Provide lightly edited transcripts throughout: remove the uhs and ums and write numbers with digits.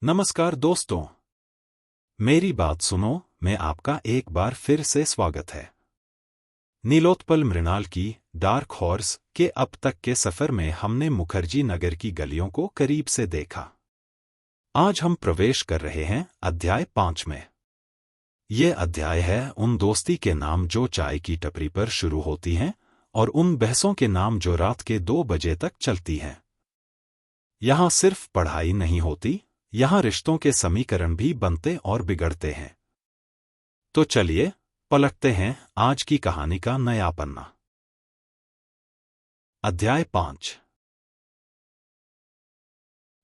नमस्कार दोस्तों, मेरी बात सुनो। मैं आपका एक बार फिर से स्वागत है नीलोत्पल मृणाल की डार्क हॉर्स के अब तक के सफर में। हमने मुखर्जी नगर की गलियों को करीब से देखा। आज हम प्रवेश कर रहे हैं अध्याय 5 में। ये अध्याय है उन दोस्ती के नाम जो चाय की टपरी पर शुरू होती हैं और उन बहसों के नाम जो रात के 2 बजे तक चलती हैं। यहां सिर्फ पढ़ाई नहीं होती, यहां रिश्तों के समीकरण भी बनते और बिगड़ते हैं। तो चलिए पलटते हैं आज की कहानी का नया पन्ना। अध्याय 5।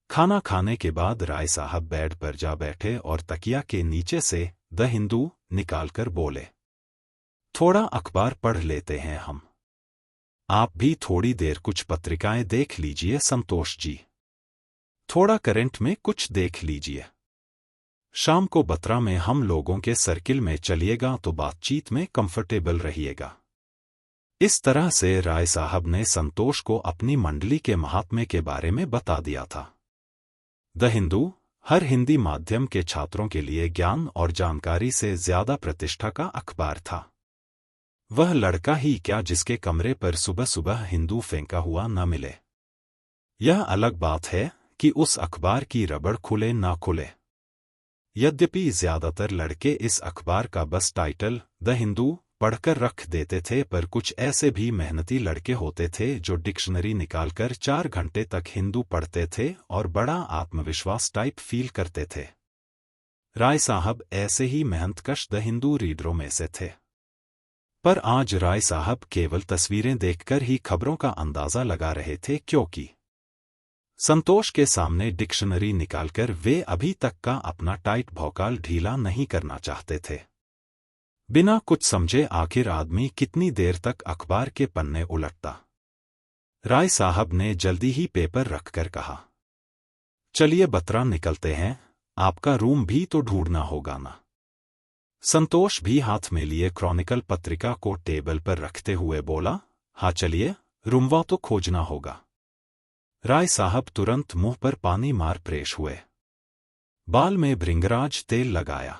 खाना खाने के बाद राय साहब बेड पर जा बैठे और तकिया के नीचे से द हिंदू निकालकर बोले, थोड़ा अखबार पढ़ लेते हैं हम। आप भी थोड़ी देर कुछ पत्रिकाएं देख लीजिए संतोष जी। थोड़ा करंट में कुछ देख लीजिए। शाम को बत्रा में हम लोगों के सर्किल में चलिएगा तो बातचीत में कंफर्टेबल रहिएगा। इस तरह से राय साहब ने संतोष को अपनी मंडली के महात्म्य के बारे में बता दिया था। द हिंदू हर हिंदी माध्यम के छात्रों के लिए ज्ञान और जानकारी से ज्यादा प्रतिष्ठा का अखबार था। वह लड़का ही क्या जिसके कमरे पर सुबह सुबह हिंदू फेंका हुआ न मिले। यह अलग बात है कि उस अखबार की रबड़ खुले ना खुले। यद्यपि ज्यादातर लड़के इस अखबार का बस टाइटल द हिंदू पढ़कर रख देते थे, पर कुछ ऐसे भी मेहनती लड़के होते थे जो डिक्शनरी निकालकर 4 घंटे तक हिंदू पढ़ते थे और बड़ा आत्मविश्वास टाइप फील करते थे। राय साहब ऐसे ही मेहनतकश द हिंदू रीडरों में से थे। पर आज राय साहब केवल तस्वीरें देखकर ही खबरों का अंदाजा लगा रहे थे, क्योंकि संतोष के सामने डिक्शनरी निकालकर वे अभी तक का अपना टाइट भौकाल ढीला नहीं करना चाहते थे। बिना कुछ समझे आखिर आदमी कितनी देर तक अखबार के पन्ने उलटता। राय साहब ने जल्दी ही पेपर रखकर कहा, चलिए बत्रा निकलते हैं, आपका रूम भी तो ढूंढना होगा ना। संतोष भी हाथ में लिए क्रॉनिकल पत्रिका को टेबल पर रखते हुए बोला, हाँ चलिए, रूमवा तो खोजना होगा। राय साहब तुरंत मुंह पर पानी मार फ्रेश हुए। बाल में भृंगराज तेल लगाया,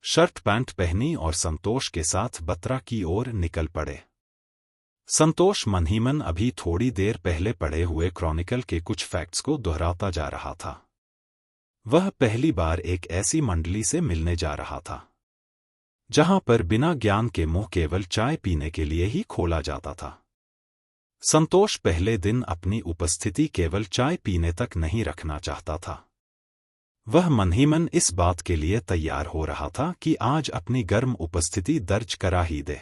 शर्ट पैंट पहनी और संतोष के साथ बत्रा की ओर निकल पड़े। संतोष मन ही मन अभी थोड़ी देर पहले पढ़े हुए क्रॉनिकल के कुछ फैक्ट्स को दोहराता जा रहा था। वह पहली बार एक ऐसी मंडली से मिलने जा रहा था जहां पर बिना ज्ञान के मुंह केवल चाय पीने के लिए ही खोला जाता था। संतोष पहले दिन अपनी उपस्थिति केवल चाय पीने तक नहीं रखना चाहता था। वह मन ही मन इस बात के लिए तैयार हो रहा था कि आज अपनी गर्म उपस्थिति दर्ज करा ही दे।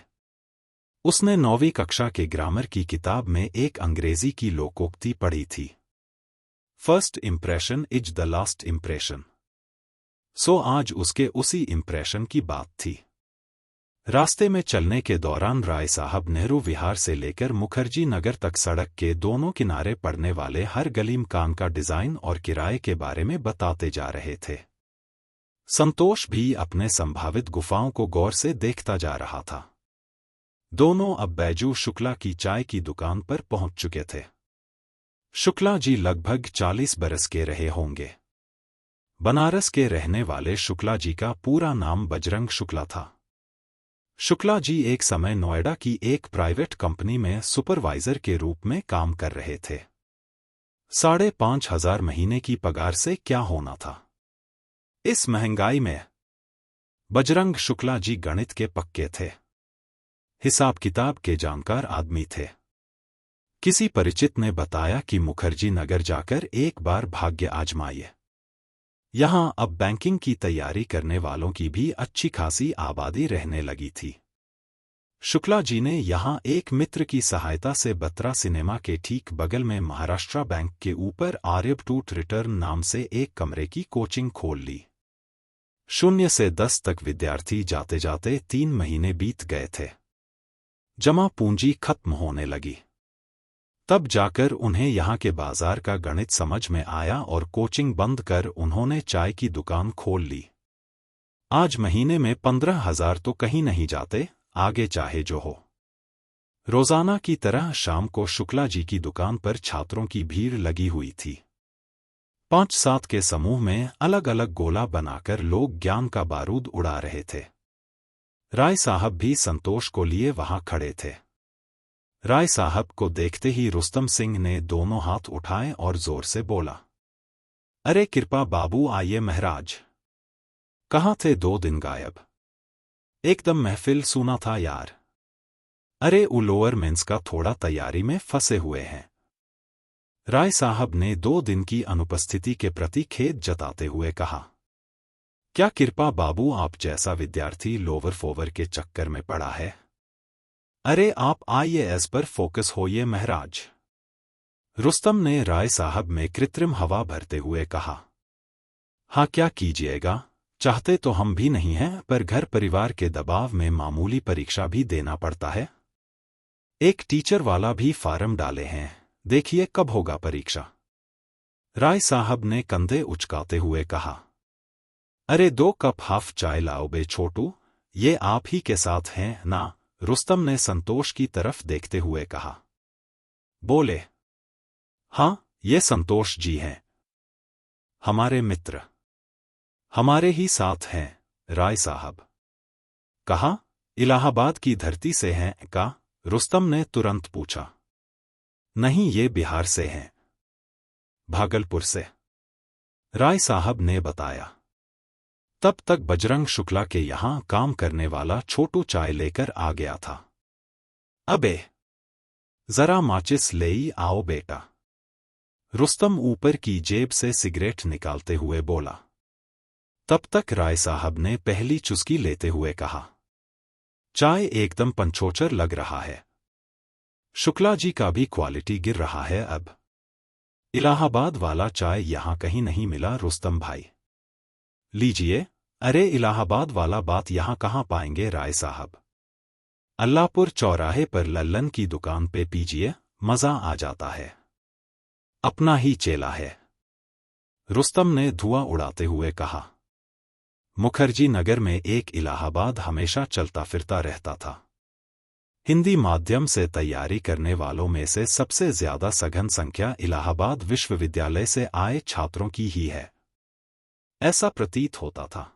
उसने 9वीं कक्षा के ग्रामर की किताब में एक अंग्रेजी की लोकोक्ति पढ़ी थी, first impression is the last impression. So आज उसके उसी इम्प्रेशन की बात थी। रास्ते में चलने के दौरान राय साहब नेहरू विहार से लेकर मुखर्जी नगर तक सड़क के दोनों किनारे पड़ने वाले हर गली मकान का डिजाइन और किराए के बारे में बताते जा रहे थे। संतोष भी अपने संभावित गुफाओं को गौर से देखता जा रहा था। दोनों अब बैजू शुक्ला की चाय की दुकान पर पहुंच चुके थे। शुक्ला जी लगभग 40 बरस के रहे होंगे। बनारस के रहने वाले शुक्ला जी का पूरा नाम बजरंग शुक्ला था। शुक्ला जी एक समय नोएडा की एक प्राइवेट कंपनी में सुपरवाइजर के रूप में काम कर रहे थे। 5,500 महीने की पगार से क्या होना था इस महंगाई में। बजरंग शुक्ला जी गणित के पक्के थे, हिसाब किताब के जानकार आदमी थे। किसी परिचित ने बताया कि मुखर्जी नगर जाकर एक बार भाग्य आजमाइए। यहां अब बैंकिंग की तैयारी करने वालों की भी अच्छी खासी आबादी रहने लगी थी। शुक्ला जी ने यहां एक मित्र की सहायता से बत्रा सिनेमा के ठीक बगल में महाराष्ट्र बैंक के ऊपर आर्यभट्ट रिटर्न नाम से एक कमरे की कोचिंग खोल ली। 0 से 10 तक विद्यार्थी जाते जाते 3 महीने बीत गए थे। जमा पूंजी खत्म होने लगी। तब जाकर उन्हें यहाँ के बाजार का गणित समझ में आया और कोचिंग बंद कर उन्होंने चाय की दुकान खोल ली। आज महीने में 15,000 तो कहीं नहीं जाते, आगे चाहे जो हो। रोजाना की तरह शाम को शुक्ला जी की दुकान पर छात्रों की भीड़ लगी हुई थी। 5-7 के समूह में अलग अलग गोला बनाकर लोग ज्ञान का बारूद उड़ा रहे थे। राय साहब भी संतोष को लिए वहां खड़े थे। राय साहब को देखते ही रुस्तम सिंह ने दोनों हाथ उठाए और जोर से बोला, अरे कृपा बाबू आइए महाराज। कहाँ थे 2 दिन गायब? एकदम महफिल सुना था यार। अरे लोअर मेंस का थोड़ा तैयारी में फंसे हुए हैं। राय साहब ने 2 दिन की अनुपस्थिति के प्रति खेद जताते हुए कहा, क्या कृपा बाबू आप जैसा विद्यार्थी लोवर फोवर के चक्कर में पड़ा है? अरे आप आईएएस पर फोकस होइए महाराज। रुस्तम ने राय साहब में कृत्रिम हवा भरते हुए कहा, हाँ क्या कीजिएगा, चाहते तो हम भी नहीं हैं, पर घर परिवार के दबाव में मामूली परीक्षा भी देना पड़ता है। एक टीचर वाला भी फार्म डाले हैं, देखिए कब होगा परीक्षा। राय साहब ने कंधे उचकाते हुए कहा, अरे 2 कप हाफ चाय लाओ बे छोटू, ये आप ही के साथ हैं ना? रुस्तम ने संतोष की तरफ देखते हुए कहा। बोले, हाँ ये संतोष जी हैं, हमारे मित्र, हमारे ही साथ हैं। राय साहब कहा, इलाहाबाद की धरती से हैं का? रुस्तम ने तुरंत पूछा। नहीं ये बिहार से हैं, भागलपुर से, राय साहब ने बताया। तब तक बजरंग शुक्ला के यहां काम करने वाला छोटू चाय लेकर आ गया था। अबे जरा माचिस ले आओ बेटा। रुस्तम ऊपर की जेब से सिगरेट निकालते हुए बोला। तब तक राय साहब ने पहली चुस्की लेते हुए कहा, चाय एकदम पंचोचर लग रहा है। शुक्ला जी का भी क्वालिटी गिर रहा है अब। इलाहाबाद वाला चाय यहां कहीं नहीं मिला रुस्तम भाई। लीजिए। अरे इलाहाबाद वाला बात यहां कहां पाएंगे राय साहब? अल्लाहपुर चौराहे पर लल्लन की दुकान पे पीजिए, मजा आ जाता है। अपना ही चेला है। रुस्तम ने धुआं उड़ाते हुए कहा। मुखर्जी नगर में एक इलाहाबाद हमेशा चलता फिरता रहता था। हिंदी माध्यम से तैयारी करने वालों में से सबसे ज्यादा सघन संख्या इलाहाबाद विश्वविद्यालय से आए छात्रों की ही है, ऐसा प्रतीत होता था।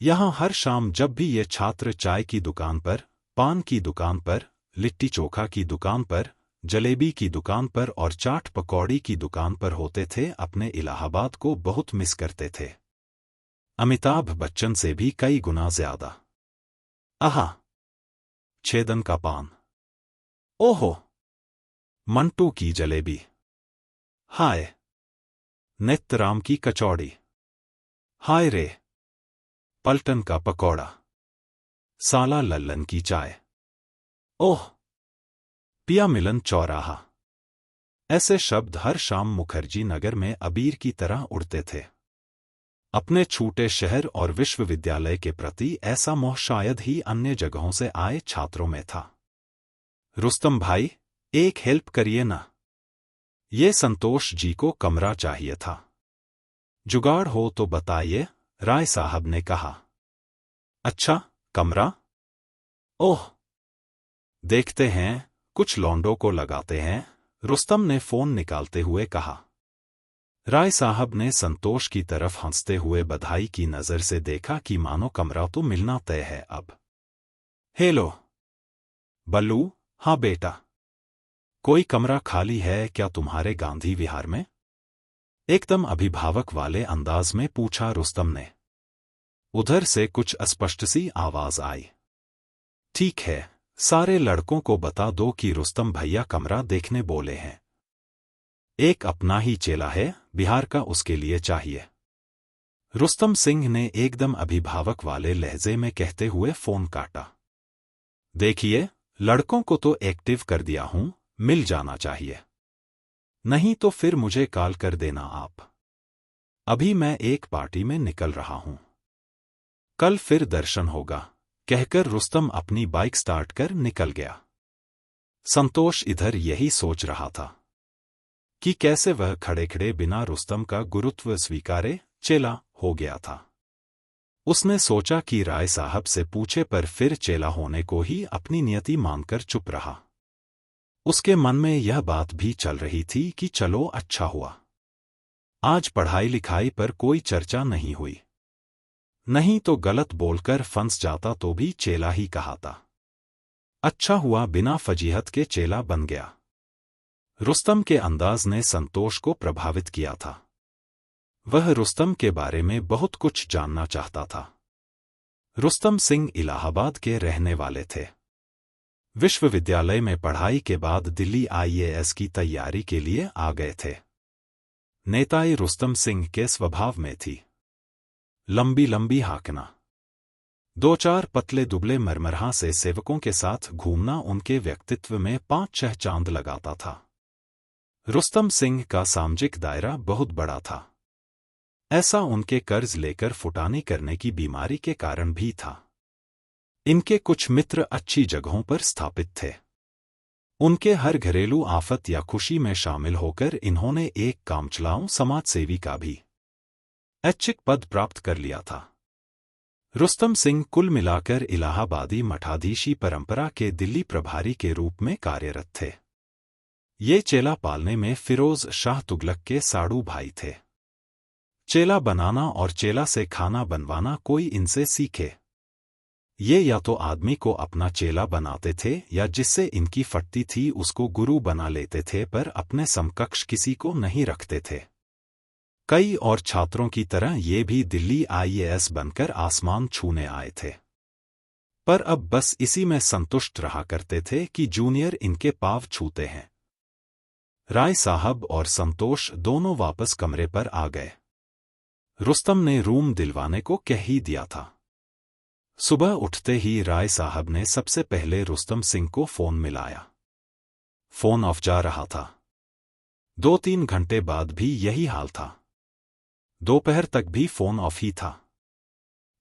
यहां हर शाम जब भी ये छात्र चाय की दुकान पर, पान की दुकान पर, लिट्टी चोखा की दुकान पर, जलेबी की दुकान पर और चाट पकौड़ी की दुकान पर होते थे, अपने इलाहाबाद को बहुत मिस करते थे। अमिताभ बच्चन से भी कई गुना ज्यादा। आहा, छेदन का पान, ओहो, मंटू की जलेबी, हाय, नेत्राम की कचौड़ी, हाय रे, पलटन का पकौड़ा, साला लल्लन की चाय, ओह, पिया मिलन चौराहा। ऐसे शब्द हर शाम मुखर्जी नगर में अबीर की तरह उड़ते थे। अपने छूटे शहर और विश्वविद्यालय के प्रति ऐसा मोह शायद ही अन्य जगहों से आए छात्रों में था। रुस्तम भाई, एक हेल्प करिए ना, ये संतोष जी को कमरा चाहिए था। जुगाड़ हो तो बताइए, राय साहब ने कहा। अच्छा, कमरा? ओह, देखते हैं, कुछ लौंडों को लगाते हैं, रुस्तम ने फोन निकालते हुए कहा। राय साहब ने संतोष की तरफ हंसते हुए बधाई की नजर से देखा कि मानो कमरा तो मिलना तय है अब। हेलो बल्लू, हाँ बेटा, कोई कमरा खाली है क्या तुम्हारे गांधी विहार में? एकदम अभिभावक वाले अंदाज में पूछा रुस्तम ने। उधर से कुछ अस्पष्ट सी आवाज आई। ठीक है, सारे लड़कों को बता दो कि रुस्तम भैया कमरा देखने बोले हैं। एक अपना ही चेला है, बिहार का, उसके लिए चाहिए। रुस्तम सिंह ने एकदम अभिभावक वाले लहजे में कहते हुए फोन काटा। देखिए, लड़कों को तो एक्टिव कर दिया हूं, मिल जाना चाहिए। नहीं तो फिर मुझे कॉल कर देना आप। अभी मैं एक पार्टी में निकल रहा हूं, कल फिर दर्शन होगा, कहकर रुस्तम अपनी बाइक स्टार्ट कर निकल गया। संतोष इधर यही सोच रहा था कि कैसे वह खड़े खड़े बिना रुस्तम का गुरुत्व स्वीकारे चेला हो गया था। उसने सोचा कि राय साहब से पूछे पर फिर चेला होने को ही अपनी नियति मानकर चुप रहा। उसके मन में यह बात भी चल रही थी कि चलो अच्छा हुआ, आज पढ़ाई लिखाई पर कोई चर्चा नहीं हुई। नहीं तो गलत बोलकर फंस जाता तो भी चेला ही कहाता। अच्छा हुआ बिना फजीहत के चेला बन गया। रुस्तम के अंदाज ने संतोष को प्रभावित किया था। वह रुस्तम के बारे में बहुत कुछ जानना चाहता था। रुस्तम सिंह इलाहाबाद के रहने वाले थे। विश्वविद्यालय में पढ़ाई के बाद दिल्ली आईएएस की तैयारी के लिए आ गए थे। नेताई रुस्तम सिंह के स्वभाव में थी लंबी लंबी हाँकना। दो चार पतले दुबले मरमरहा से सेवकों के साथ घूमना उनके व्यक्तित्व में 5-6 चांद लगाता था। रुस्तम सिंह का सामाजिक दायरा बहुत बड़ा था। ऐसा उनके कर्ज लेकर फुटानी करने की बीमारी के कारण भी था। इनके कुछ मित्र अच्छी जगहों पर स्थापित थे। उनके हर घरेलू आफत या खुशी में शामिल होकर इन्होंने एक कामचलाऊ समाजसेवी का भी ऐच्छिक पद प्राप्त कर लिया था। रुस्तम सिंह कुल मिलाकर इलाहाबादी मठाधीशी परंपरा के दिल्ली प्रभारी के रूप में कार्यरत थे। ये चेला पालने में फिरोज शाह तुगलक के साड़ू भाई थे। चेला बनाना और चेला से खाना बनवाना कोई इनसे सीखे। ये या तो आदमी को अपना चेला बनाते थे या जिससे इनकी फटती थी उसको गुरु बना लेते थे, पर अपने समकक्ष किसी को नहीं रखते थे। कई और छात्रों की तरह ये भी दिल्ली आईएएस बनकर आसमान छूने आए थे, पर अब बस इसी में संतुष्ट रहा करते थे कि जूनियर इनके पांव छूते हैं। राय साहब और संतोष दोनों वापस कमरे पर आ गए। रुस्तम ने रूम दिलवाने को कह ही दिया था। सुबह उठते ही राय साहब ने सबसे पहले रुस्तम सिंह को फोन मिलाया। फोन ऑफ जा रहा था। 2-3 घंटे बाद भी यही हाल था। दोपहर तक भी फोन ऑफ ही था।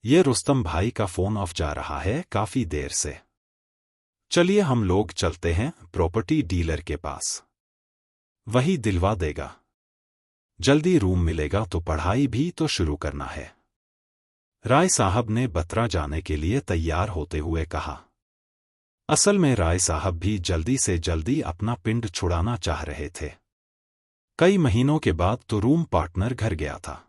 ये रुस्तम भाई का फोन ऑफ जा रहा है काफी देर से। चलिए हम लोग चलते हैं प्रॉपर्टी डीलर के पास, वही दिलवा देगा। जल्दी रूम मिलेगा तो पढ़ाई भी तो शुरू करना है। राय साहब ने बतरा जाने के लिए तैयार होते हुए कहा। असल में राय साहब भी जल्दी से जल्दी अपना पिंड छुड़ाना चाह रहे थे। कई महीनों के बाद तो रूम पार्टनर घर गया था।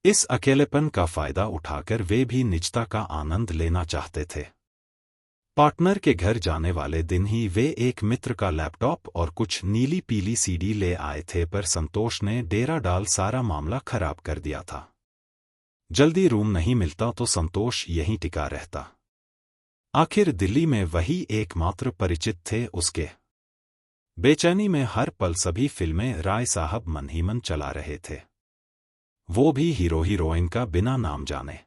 इस अकेलेपन का फायदा उठाकर वे भी निजता का आनंद लेना चाहते थे। पार्टनर के घर जाने वाले दिन ही वे एक मित्र का लैपटॉप और कुछ नीली पीली सीडी ले आए थे, पर संतोष ने डेरा डाल सारा मामला खराब कर दिया था। जल्दी रूम नहीं मिलता तो संतोष यहीं टिका रहता। आखिर दिल्ली में वही एकमात्र परिचित थे उसके। बेचैनी में हर पल सभी फिल्में राय साहब मन ही मन चला रहे थे, वो भी हीरो हीरोइन का बिना नाम जाने।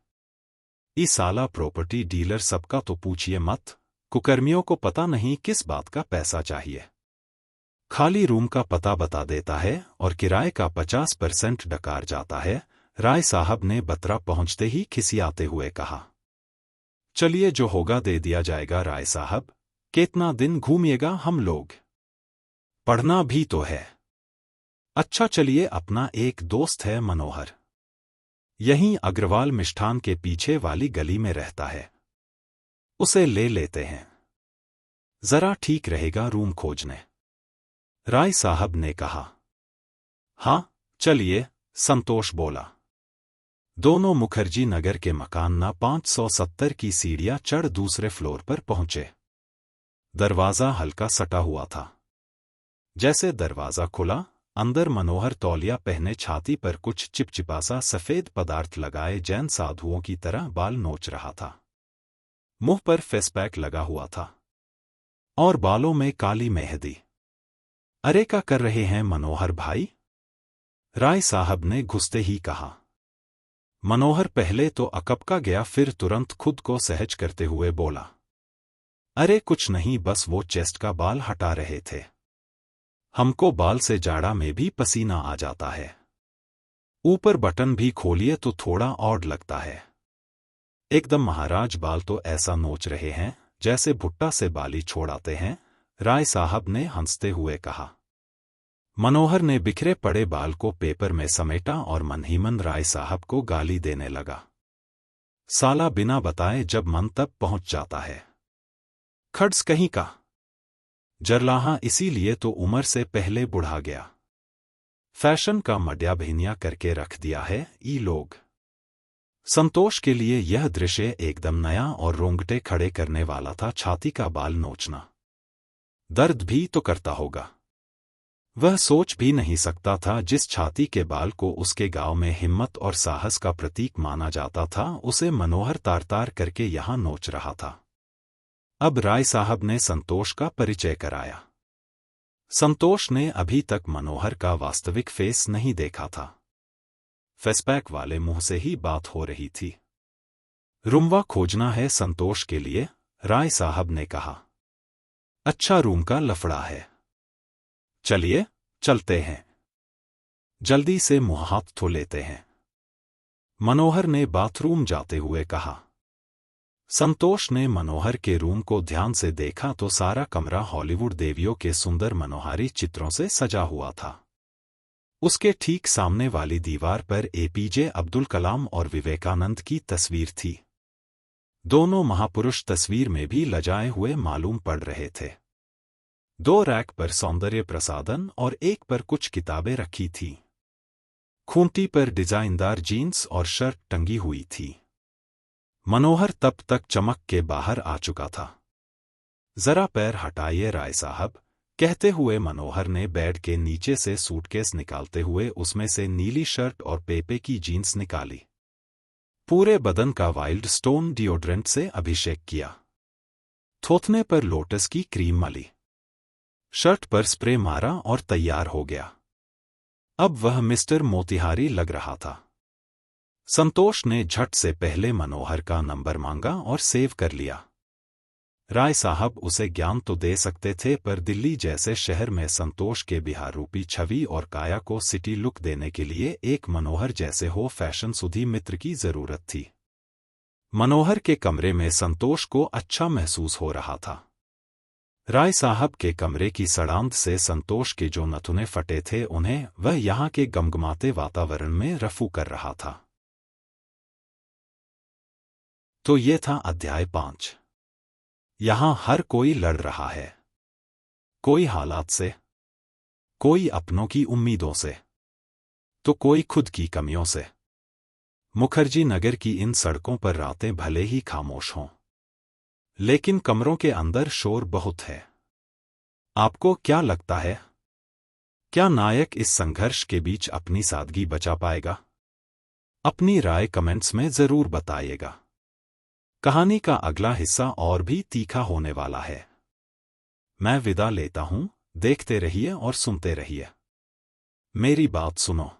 इस साला प्रॉपर्टी डीलर सबका तो पूछिए मत, कुकर्मियों को पता नहीं किस बात का पैसा चाहिए। खाली रूम का पता बता देता है और किराए का 50% डकार जाता है। राय साहब ने बतरा पहुंचते ही खिसियाते हुए कहा। चलिए जो होगा दे दिया जाएगा राय साहब, कितना दिन घूमिएगा हम लोग, पढ़ना भी तो है। अच्छा चलिए, अपना एक दोस्त है मनोहर, यहीं अग्रवाल मिष्ठान के पीछे वाली गली में रहता है, उसे ले लेते हैं, जरा ठीक रहेगा रूम खोजने। राय साहब ने कहा। हाँ चलिए, संतोष बोला। दोनों मुखर्जी नगर के मकान ना 570 की सीढ़ियां चढ़ दूसरे फ्लोर पर पहुंचे। दरवाजा हल्का सटा हुआ था। जैसे दरवाजा खुला, अंदर मनोहर तौलिया पहने छाती पर कुछ चिपचिपासा सफेद पदार्थ लगाए जैन साधुओं की तरह बाल नोच रहा था। मुंह पर फेसपैक लगा हुआ था और बालों में काली मेहंदी। अरे क्या कर रहे हैं मनोहर भाई? राय साहब ने घुसते ही कहा। मनोहर पहले तो अकबका गया, फिर तुरंत खुद को सहज करते हुए बोला। अरे कुछ नहीं, बस वो चेस्ट का बाल हटा रहे थे। हमको बाल से जाड़ा में भी पसीना आ जाता है। ऊपर बटन भी खोलिए तो थोड़ा ऑड लगता है। एकदम महाराज, बाल तो ऐसा नोच रहे हैं जैसे भुट्टा से बाली छोड़ाते हैं, राय साहब ने हंसते हुए कहा। मनोहर ने बिखरे पड़े बाल को पेपर में समेटा और मन ही मन राय साहब को गाली देने लगा। साला बिना बताए जब मन तब पहुंच जाता है, खड्स कहीं का। जरलाहा इसीलिए तो उम्र से पहले बुढ़ा गया। फैशन का मड्या भिनिया करके रख दिया है ई लोग। संतोष के लिए यह दृश्य एकदम नया और रोंगटे खड़े करने वाला था। छाती का बाल नोचना दर्द भी तो करता होगा। वह सोच भी नहीं सकता था जिस छाती के बाल को उसके गांव में हिम्मत और साहस का प्रतीक माना जाता था, उसे मनोहर तार तार करके यहां नोच रहा था। अब राय साहब ने संतोष का परिचय कराया। संतोष ने अभी तक मनोहर का वास्तविक फेस नहीं देखा था। फेसपैक वाले मुंह से ही बात हो रही थी। रूमवा खोजना है संतोष के लिए, राय साहब ने कहा। अच्छा, रूम का लफड़ा है। चलिए चलते हैं, जल्दी से मुंह हाथ धो लेते हैं, मनोहर ने बाथरूम जाते हुए कहा। संतोष ने मनोहर के रूम को ध्यान से देखा तो सारा कमरा हॉलीवुड देवियों के सुंदर मनोहारी चित्रों से सजा हुआ था। उसके ठीक सामने वाली दीवार पर एपीजे अब्दुल कलाम और विवेकानंद की तस्वीर थी। दोनों महापुरुष तस्वीर में भी लजाए हुए मालूम पड़ रहे थे। 2 रैक पर सौंदर्य प्रसाधन और एक पर कुछ किताबें रखी थीं। खूंटी पर डिजाइनदार जीन्स और शर्ट टंगी हुई थी। मनोहर तब तक चमक के बाहर आ चुका था। जरा पैर हटाइए राय साहब, कहते हुए मनोहर ने बेड के नीचे से सूटकेस निकालते हुए उसमें से नीली शर्ट और पेपे की जीन्स निकाली। पूरे बदन का वाइल्ड स्टोन डिओड्रेंट से अभिषेक किया। थोथने पर लोटस की क्रीम मली, शर्ट पर स्प्रे मारा और तैयार हो गया। अब वह मिस्टर मोतिहारी लग रहा था। संतोष ने झट से पहले मनोहर का नंबर मांगा और सेव कर लिया। राय साहब उसे ज्ञान तो दे सकते थे, पर दिल्ली जैसे शहर में संतोष के बिहार रूपी छवि और काया को सिटी लुक देने के लिए एक मनोहर जैसे हो फैशन सुधी मित्र की जरूरत थी। मनोहर के कमरे में संतोष को अच्छा महसूस हो रहा था। राय साहब के कमरे की सड़ांध से संतोष के जो नथुने फटे थे उन्हें वह यहाँ के गमगमाते वातावरण में रफू कर रहा था। तो ये था अध्याय 5। यहां हर कोई लड़ रहा है, कोई हालात से, कोई अपनों की उम्मीदों से, तो कोई खुद की कमियों से। मुखर्जी नगर की इन सड़कों पर रातें भले ही खामोश हों, लेकिन कमरों के अंदर शोर बहुत है। आपको क्या लगता है, क्या नायक इस संघर्ष के बीच अपनी सादगी बचा पाएगा? अपनी राय कमेंट्स में जरूर बताइएगा। कहानी का अगला हिस्सा और भी तीखा होने वाला है। मैं विदा लेता हूं, देखते रहिए और सुनते रहिए। मेरी बात सुनो।